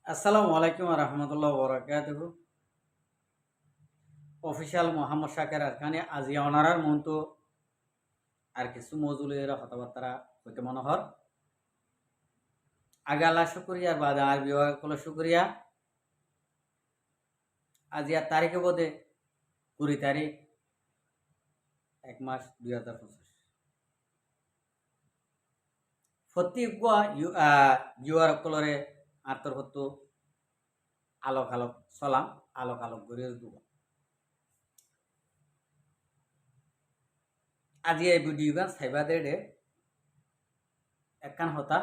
আসসালামু আলাইকুম রহমতুল্লাহ বরাকাতুহু অফিসিয়াল মোহাম্মদ শাকের আরখানে আজি অনারার মন্তু আর কিছু মজুলের কথাবার্তা হইতে মনোহর আগে আল্লাহ শুক্রিয়া বাদ আর বিভাগ কল শুক্রিয়া আজি আর তারিখে বোধে 20 তারিখ 1 মাস 2025 প্রতি ইউআর কলরে আন্তর্গত আলোক আলোক সলাম আলোক আলোক গড়িয়ে দেব আজি এই ভিডিও গান সাইবা দেড়ে একখান হতা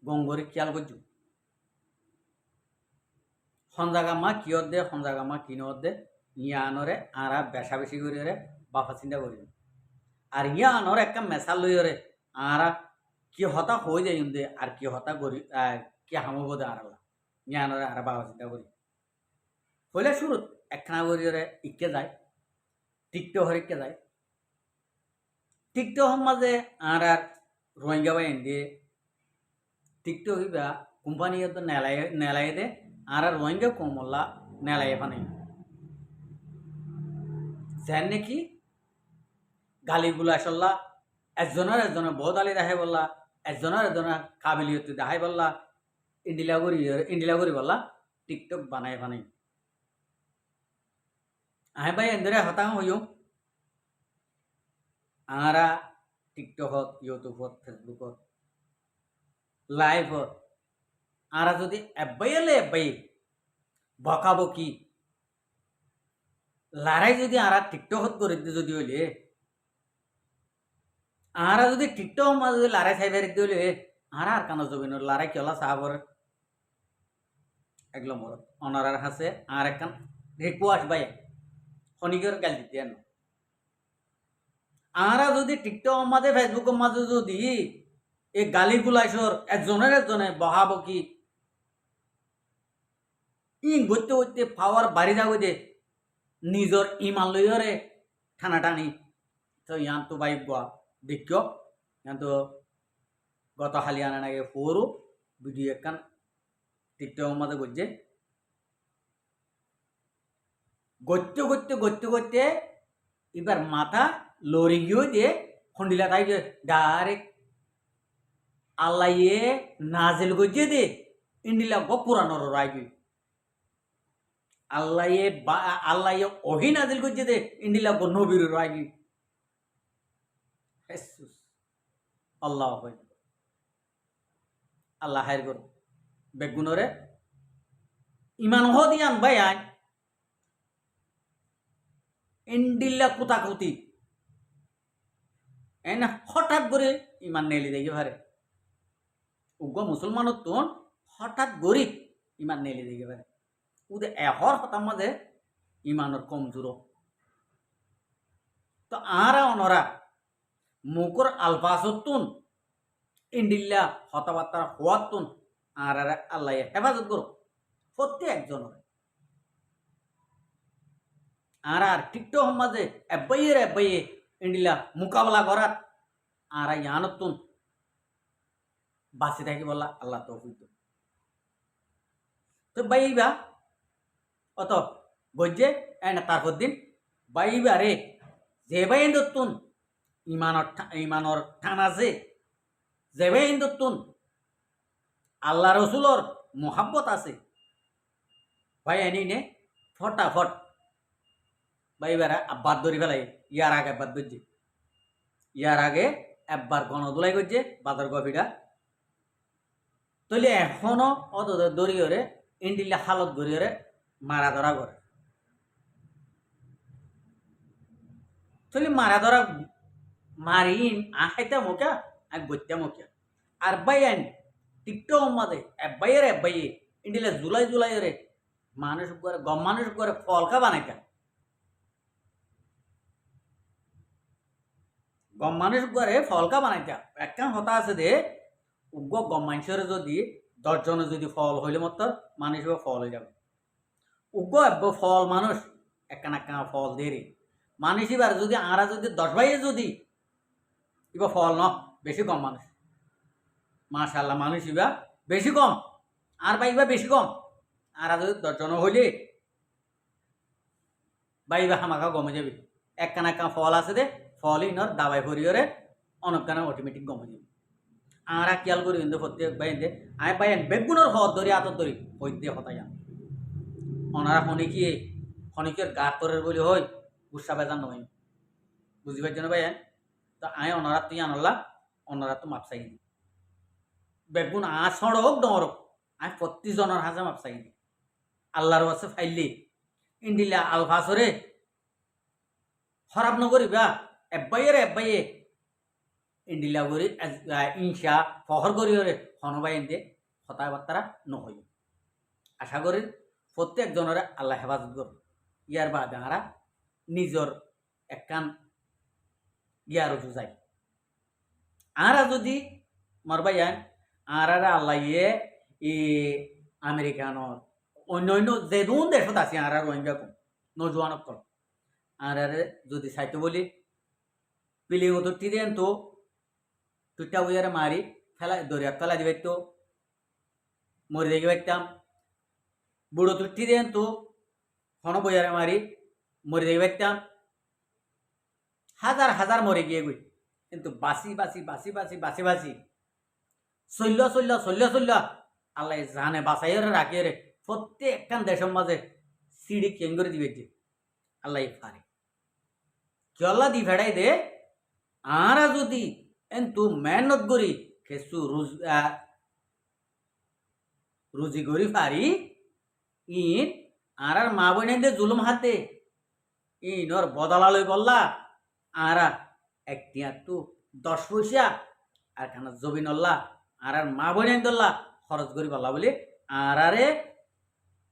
গঙ্গরি খেয়াল করছু সঞ্জাগামা কিয়ত দে সঞ্জাগামা কিনত দে ইয়া আনরে আরা বেশা বেশি করি বাফা চিন্তা করি আর ইয়া আনর একটা মেশাল লইরে আরা কি হতা হয়ে যাই দে আর কি হতা করি কি হামব দে আরালা ইয়া আনরে আরা বাবা চিন্তা করি হইলে শুরুত একখানা করিরে ইকে যায় টিকটক হরিকে যায় টিকটক মাঝে আর রোহিঙ্গা বাই এনে টিকটক হইবা কোম্পানি নেলাই দে আর রোহিঙ্গা কমলা নেলাই পানি যেন নাকি গালিগুলা আসল্লা একজনের বহুত আলি দেখাই বললা একজনের কাবিলিয়ত দেখাই বললা ইন্ডিলা করি বললা টিকটক বানাই বানাই আহে ভাই এন্দরে হতাং হইও আরা টিকটকত ইউটিউবত ফেসবুকত লাইভত আরা যদি এব্বাই বকাবকি লড়াই যদি আরা টিকটকত করে যদি হইলে আরা যদি টিকটক মাঝে যদি লড়াই সাইবার হইলে আরা আর কানো জবিন লড়াই কেলা সাহাবর এগুলো মর অনারার হাসে আর একখান রিকোয়েস্ট ভাই শনিকের গাল দিতে আনো আরা যদি টিকটক মাঝে ফেসবুকের মাঝে যদি এই গালি গুলাইছর একজনে বহাবকি গড়তে গড়তে পাওয়ার বাড়ি যাবো দে নিজর ইমান লইরে টানা টানি তো ইয়ান তো বাইক গোয়া দেখ ইয়ান তো গত হালি আনা নাগে ফোরও ভিডিও একখান টিকটকের মাঝে গড়ছে গড়তে এবার মাথা লড়ি গিয়েও দিয়ে খন্ডিলা তাই ডাইরেক্ট আল্লাহ নাজেল গজে দে ইন্ডিলা গো পুরানোর রাইগি আল্লাহ ওহি নাজিল গজে দে ইন্ডিলা গো নবীর রাইগি আল্লাহ আল্লাহ হাইর কর বেগুনরে ইমান হ দিয়ান ভাই আই ইন্ডিলা কুতাকুতি এনা হঠাৎ করে ইমান নেলি দেখি ভারে উগ্র মুসলমানত তো হঠাৎ গরিব ইমান নেলি দেখি ভারে উদে এহর হতার মাঝে ইমানের কমজোর তো আরা অনরা মুকর আলফাসতুন ইন্ডিল্লা হতাবার্তা হওয়াতুন আর আল্লাহ হেফাজত করো প্রত্যেকজনের আর টিকটক মাঝে এব্বাইয়ে ইন্ডিলা মোকাবেলা করার আর ইয়ানতুন বাঁচি থাকি বললা আল্লাহ তৌফিক তো বাইবা অত গজ্জে এনা তারপর দিন বাইবা রে যে বাই দত্তুন ইমানর ঠান আছে যে বাই দত্তুন আল্লাহ রসুলর মোহাব্বত আছে ভাই এনি নে ফটাফট বাইবারা আব্বার ধরি ফেলাই ইয়ার আগে আব্বার ধরছে ইয়ার আগে একবার গণদোলাই করছে বাদর গভীরা তৈলে এখনো অত দড়িয়ে ইন্ডিলা হালত গড়িয়ে মারা ধরা করে তৈলে মারা ধরা মারিন আহাইতা মোকা আর গত্যা মোকা আর বাইন টিকটক মাঝে এব্বাইয়ে ইন্ডিলা জুলাই রে মানুষ করে গম মানুষ করে ফলকা বানাইতা গম মানুষ করে ফলকা বানাইতা একটা হতা আছে দে উগ্র গম মানুষের যদি 10 জনে যদি ফল হইলে মতো মানুষ ফল হয়ে যাবে উগ্র ফল মানুষ একখানা ফল দেরি মানুষ এবার যদি আরা যদি 10 ভাইয়ে যদি এবার ফল ন বেশি কম মানুষ মাশাআল্লাহ মানুষ এবার বেশি কম আর বাইবা বেশি কম আর যদি 10 জন হইলে বাইবা হামাকা গমে যাবে একখান একখান ফল আছে দে ফল ইনর দাবাই ভরিয়রে অনেকখানে অটোমেটিক গমে যাবে আরা খেয়াল করি কিন্তু প্রত্যেক বাইন্দে আমি বাইন বেগুনের হদ ধরি আতর ধরি হই দিয়ে হতাইয়া ওনারা খনিকের গাত তরের বলি হয় গুসা বেজান নয় বুঝি পাইছ না ভাই তো আয় ওনারা তুই আনলা ওনারা তো মাপসাই দি বেগুন আসড় হোক ডর হোক আমি 25 জনের হাজা মাপসাই দি আল্লাহর আছে ফাইলি ইন্ডিলা আলফাসরে খারাপ নকরিবা এব্বাইয়ে ইন্ডিলা করি ইনসা ফহর করি হনবাই এনতে হতায় বার্তারা নহই আশা করি প্রত্যেক জনের আল্লাহ হেফাজত কর ইয়ার বাদে আমরা নিজর একখান ইয়ার বুঝাই আরা যদি মরবাইয়ান আরা আল্লাহ ই আমেরিকানর অন্য যেদুন দেশত আছে আর রোহিঙ্গা কম নজওয়ানক কল আর যদি চাইতে বলি পিলিং তো টিরেন তো টুটা উয়ারে মারি ফেলা দরিয়া ফেলা দিবে তো মরে দেখে পাইতাম বুড়ো তো টিরেন তো হন বইয়ারে মারি মরে দেখে পাইতাম হাজার হাজার মরে গিয়ে গই কিন্তু বাসি চল্য আল্লাহ জানে বাসাই রাখি রে প্রত্যেকখান দেশের মাঝে সিঁড়ি কেন করে দিবে যে আল্লাহ ফারে চল্লা দি ফেড়াই দে আরা যদি এন্তু মেহনত করি কেসু রুজি করি ফারি ইন আর মা বোনে দে জুলুম হাতে ইনর বদলা লই বললা আরা একটিয়া তো 10 পয়সা আর খানা জবিনল্লা আর মা বোনে দল্লা খরচ করি বললা বলে আরে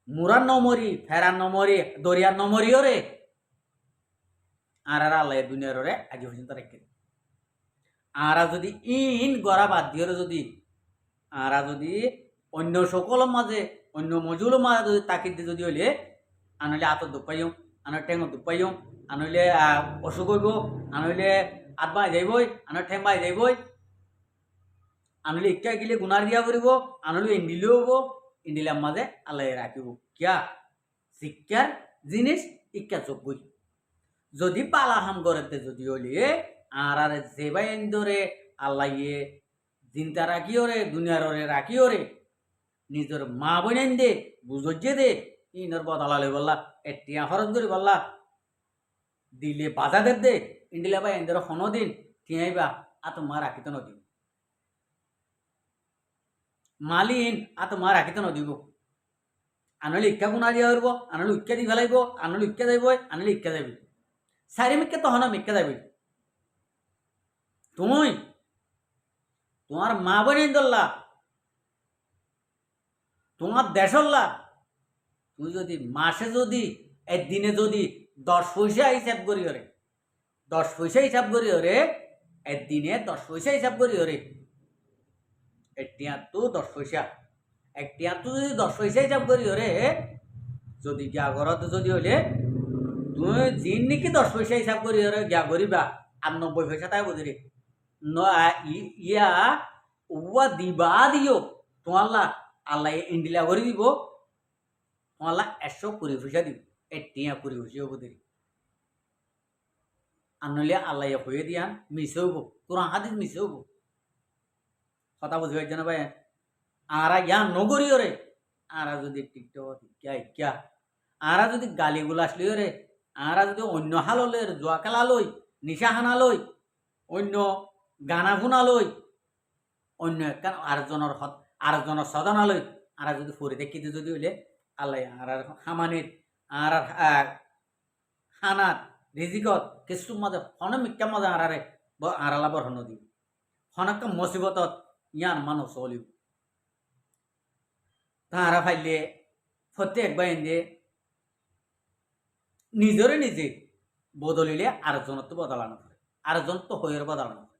মুরার নমরি ফেরার নমরি দরিয়ার নমরিও রে আর আল্লাহ দুনিয়ার রে আজ পর্যন্ত রেখে আরা যদি ইন গড়া বাদ দিয়ে যদি আরা যদি অন্য সকল মাঝে অন্য মজুলের মাঝে যদি তাকিদ দিয়ে যদি হইলে আনলে আতর দুঃখ পাইম আনার ঠেঙ দুঃখ পাইম আনলে অসুখ হইব আনলে আত বাই যাইবই আনার ঠেং বাই যাইবই আনলে ইকা গিলে গুনার দিয়া করিব আনলে ইন্ডিলেও হব ইন্ডিলার মাঝে আল্লাহ রাখিব কিয়া শিক্ষার জিনিস ইকা চোখবই যদি পালা হাম করতে যদি হইলে আর যেবাই এন্দরে আল্লাহ চিন্তা রাখিও রে দুনিয়ার রে রাখিও রে নিজের মা বোন দে বুঝে দে ইনর বদলালে বললা এটিয়া খরচ করি বললা দিলে বাজাদের দে ইন্ডিলা বা এন্দর হন দিন টিয়াইবা আত মা রাখিত নদিব মালিন আত মা রাখিত নদিব আনলে ইক্কা গুণা দিয়া করব আনলে ইক্কা দি ফেলাইব আনলে ইক্কা যাইব আনলে ইক্কা যাবি সারি মিক্কা তখন মিক্কা যাবি তুমি তোমার মা বোন দল্লা তোমার দেশল্লা তুই যদি মাসে যদি একদিনে যদি 10 পয়সা হিসাব করি ওরে 10 পয়সা হিসাব করি ওরে একদিনে 10 পয়সা হিসাব করি ওরে একটিয়া তো 10 পয়সা একটিয়া তো যদি 10 পয়সা হিসাব করি ওরে যদি গিয়া ঘরত যদি হলে তুমি জিন নাকি 10 পয়সা হিসাব করি ওরে গিয়া করিবা আর 90 পয়সা তাই বুঝি ইয়া উয়া দিবা দিও তোমাল্লা আল্লাহ ইন্ডিলা করে দিব তোমাল্লা 120 পয়সা দিব এটিয়া 20 পয়সা হবো দেরি আনলে আল্লাহ হয়ে দিয়ান মিশে হবো কোরআন হাদিস মিশে হবো কথা বুঝি পাইছ না ভাই আরা ইয়া নগরীয় রে আরা যদি টিকটক ইক্যা আরা যদি গালিগুলা আসলিও রে আরা যদি অন্য হাললে জোয়া খেলা লই নিশা হানা লই অন্য গানা শুনা লই অন্য একখান আরেকজনের সদনা লই আর যদি ফরি দেখিতে যদি হইলে আল্লাহ আর হামানির আর হানাত রিজিকত কিছু মাঝে হন মিক্কা মাঝে আরারে আরালা বরহন দিব হনকা মুসিবতত ইয়ান মানুষ চলিব তাহারা ফাইলে প্রত্যেক বাইন্দে নিজরে নিজে বদলিলে আরেকজনের তো বদলানো করে আরেকজন তো হয়ের বদলানো করে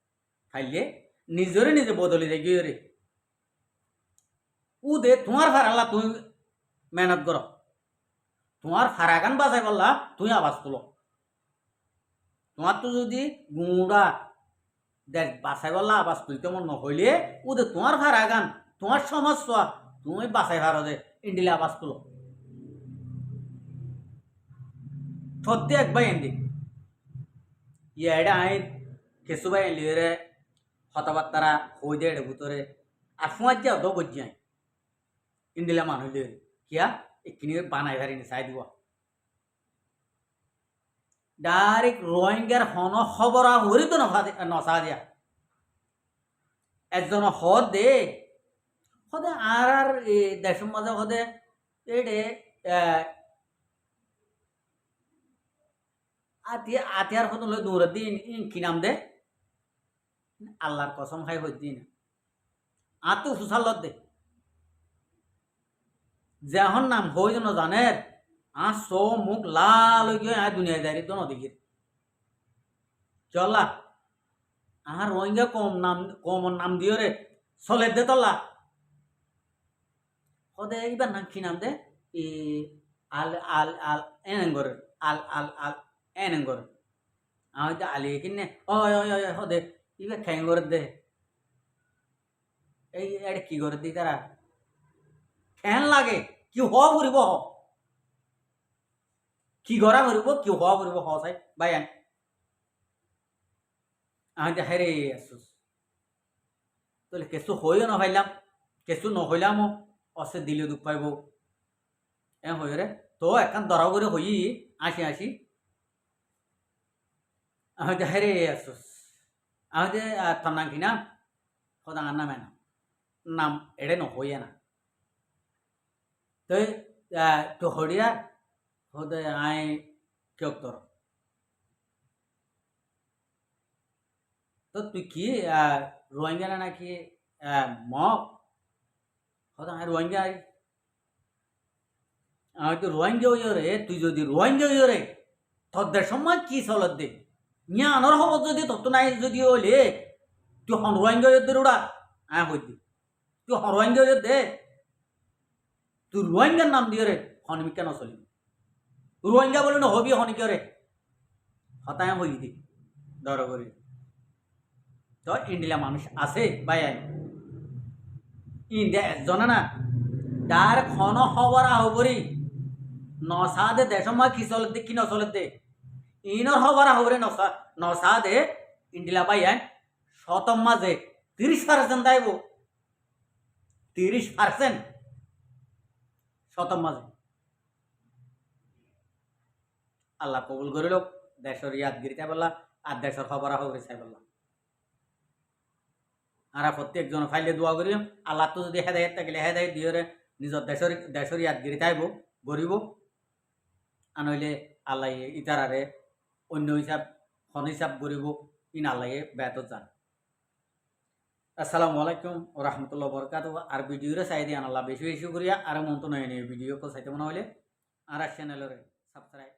ফাইলে নিজরে নিজে বদলি দে গিয়ে রে উ দে তোমার ফারাল্লা তুমি মেহনত কর তোমার ফারাগান বাজাই বললা তুই আওয়াজ তুলো তোমার তো যদি গুঁড়া দেখ বাসাই বললা আওয়াজ তুলতে মন নহইলে ও দে তোমার ফারাগান তোমার সমস্যা তুমি বাসায় ভারো যে ইন্ডিলা আবাস তুলো সত্যি এক ভাই এন্দি ইয়েডা আই কেসু ভাই লিয়ে হতাবার্তারা হই দে ভিতরে আর ফুঁয়ার যাও দো গজ্জি আই ইন্ডিলা মানুষ লিয়ে কিয়া এক্ষিনি বানাই ভারিনি চাই দিব ডাইরেক্ট রোহিঙ্গার হন খবরা হরি তো নসা দিয়া একজন হদ দে হদে আর দেশের মাঝে হদে এডে আতিয়ার হতো লই দৌড়দিন কি নাম দে আল্লাহর কসম খাই হইদিন আতো ফুসালত দে যখন নাম হই যেন জানের সো মুখ লাল হয়ে গিয়ে দুনিয়া দাঁড়ি তো নদীকে চলা আর রোহিঙ্গা কম নাম দিও রে চলে দে তল্লা হদে এইবার নাম কি নাম দে আল আল আল এনেঙ্গর আল আল আল এনেঙ্গর আমি তো আলি কিনে হদে ইবার খ্যাং করে দে এই এটা কি করে দি তারা খ্যান লাগে কি হওয়া ফুরিব কি গড়া ফুরিব কি হওয়া ফুরিব হ চাই বাই আমি তো হেরে আসুস তাহলে কেঁচু হইও নভাইলাম কেঁচু নহইলামো অসে দিলে দুঃখ পাইব হই রে তো একান দরাও করে হই আসি আসি আমি তো হেরে আসুস আমি যে তার নাম কি নাম সদাঙার নামে নাম এড়ে নহইয়ে না তো তো হরিয়া হদে আই কেউ তোর তো তুই কি রোহিঙ্গা নাকি মগ হদা আই রোহিঙ্গা আমি তো রোহিঙ্গা হইও রে তুই যদি রোহিঙ্গা হইও রে তোদের সময় কি চলত দে নিয়া আনর হব যদি তত নাই যদি হইলে তুই হন রোহিঙ্গা দে উড়া হই দি তুই হন রোহিঙ্গা দে তুই রোহিঙ্গার নাম দিয়ে রে হনমি কেন চলি রোহিঙ্গা বলে না হবি হনি কে রে হতায় হই দি দর করি তো ইন্ডিয়া মানুষ আছে বাই ইন্ডিয়া একজনে না ডার খন খবরা হবরি নসাদে দেশমা কি চলে দে কি নচলে দে ইনর খবরা হবরে নসাদে ইন্ডিয়া বাই শতম মাঝে 30% দাইব 30% শতম মাঝে আল্লাহ কবুল করিল দেশের ইয়াদগিরি চাই বললা আর দেশের খবরা খবরে চাই বললা আর প্রত্যেকজন ফাইলে দোয়া করি আল্লাহ তো যদি হেদায়ত থাকিলে হেদায়ত দিয়ে নিজের দেশের ইয়াদগিরি চাইব গরিব আনইলে আল্লাহ ইতারারে অন্য হিসাব খন হিসাব গরিব ইন আল্লাহ বেত যান আসসালামু আলাইকুম ও রহমতুল্লাহ বরকাত আর ভিডিওরে চাই দিয়ে আল্লাহ বেশি বেশি করিয়া আর মন তো নয় ভিডিও চাইতে মনে হলে আর চ্যানেলের সাবস্ক্রাইব